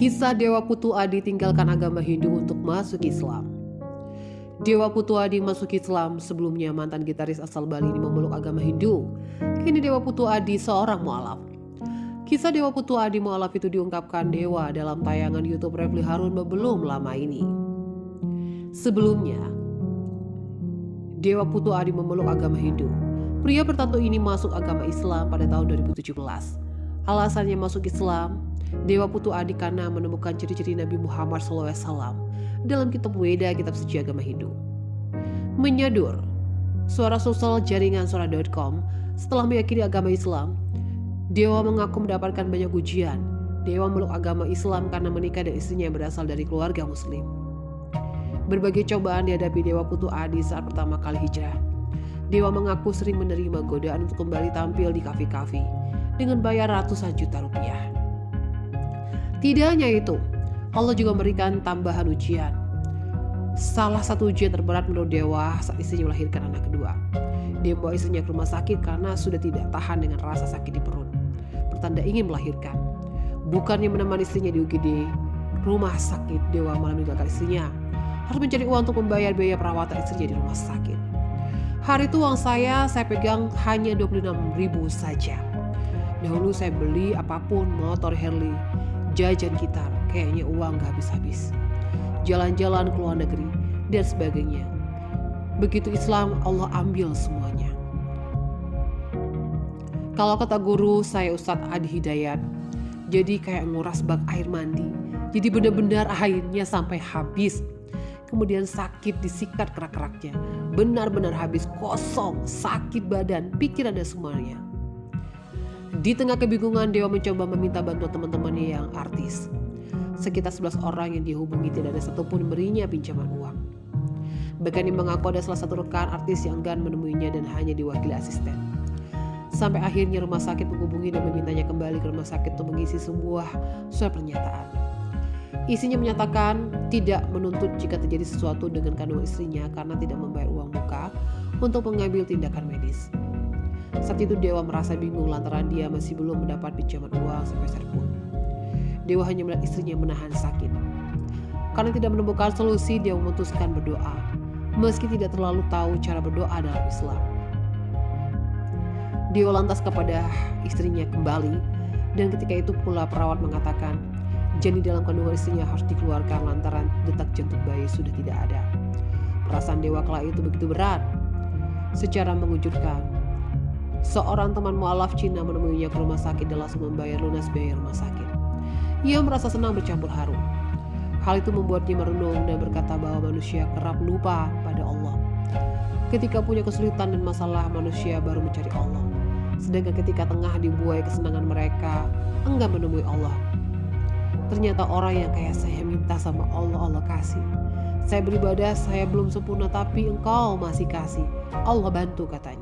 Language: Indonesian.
Kisah Dewa Putu Adi tinggalkan agama Hindu untuk masuk Islam. Dewa Putu Adi masuk Islam. Sebelumnya mantan gitaris asal Bali ini memeluk agama Hindu. Kini Dewa Putu Adi seorang mualaf. Kisah Dewa Putu Adi mualaf itu diungkapkan Dewa dalam tayangan YouTube Refli Harun belum lama ini. Sebelumnya, Dewa Putu Adi memeluk agama Hindu. Pria bertato ini masuk agama Islam pada tahun 2017. Alasannya masuk Islam, Dewa Putu Adi karena menemukan ciri-ciri Nabi Muhammad SAW dalam kitab Weda, kitab suci agama Hindu. Menyadur, suara sosial jaringan suara.com, setelah meyakini agama Islam, Dewa mengaku mendapatkan banyak ujian. Dewa memeluk agama Islam karena menikah dan istrinya berasal dari keluarga Muslim. Berbagai cobaan dihadapi Dewa Putu Adi saat pertama kali hijrah. Dewa mengaku sering menerima godaan untuk kembali tampil di kafe-kafe dengan bayar ratusan juta rupiah. Tidak hanya itu, Allah juga memberikan tambahan ujian. Salah satu ujian terberat menurut Dewa saat istrinya melahirkan anak kedua. Dia membawa istrinya ke rumah sakit karena sudah tidak tahan dengan rasa sakit di perut. Pertanda ingin melahirkan. Bukannya menemani istrinya di UGD rumah sakit, Dewa malah meninggalkan istrinya. Harus mencari uang untuk membayar biaya perawatan istrinya di rumah sakit. Hari itu uang saya pegang hanya 26.000 saja. Dahulu saya beli apapun, motor Harley, jajan gitar, kayaknya uang gak habis-habis. Jalan-jalan ke luar negeri, dan sebagainya. Begitu Islam, Allah ambil semuanya. Kalau kata guru saya Ustadz Adi Hidayat, jadi kayak nguras bak air mandi. Jadi benar-benar airnya sampai habis. Kemudian sakit disikat kerak-keraknya. Benar-benar habis, kosong, sakit badan, pikiran dan semuanya. Di tengah kebingungan, Dewa mencoba meminta bantuan teman-temannya yang artis. Sekitar 11 orang yang dihubungi tidak ada satupun berinya pinjaman uang. Bahkan yang mengaku ada salah satu rekan artis yang enggan menemuinya dan hanya diwakili asisten. Sampai akhirnya rumah sakit menghubungi dan memintanya kembali ke rumah sakit untuk mengisi sebuah surat pernyataan. Isinya menyatakan tidak menuntut jika terjadi sesuatu dengan kandungan istrinya karena tidak membayar uang muka untuk mengambil tindakan medis. Saat itu Dewa merasa bingung lantaran dia masih belum mendapat pinjaman uang sepeser pun. Dewa hanya melihat istrinya menahan sakit. Karena tidak menemukan solusi, dia memutuskan berdoa, meski tidak terlalu tahu cara berdoa dalam Islam. Dewa lantas kepada istrinya kembali, dan ketika itu pula perawat mengatakan janin dalam kandungan istrinya harus dikeluarkan lantaran detak jantung bayi sudah tidak ada. Perasaan Dewa kala itu begitu berat. Secara mengejutkan, seorang teman mualaf Cina menemuinya ke rumah sakit dan langsung membayar lunas biaya rumah sakit. Ia merasa senang bercampur haru. Hal itu membuatnya merenung dan berkata bahwa manusia kerap lupa pada Allah. Ketika punya kesulitan dan masalah, manusia baru mencari Allah. Sedangkan ketika tengah dibuai kesenangan mereka, enggan menemui Allah. Ternyata orang yang kayak saya minta sama Allah, Allah kasih. Saya beribadah, saya belum sempurna tapi engkau masih kasih. Allah bantu katanya.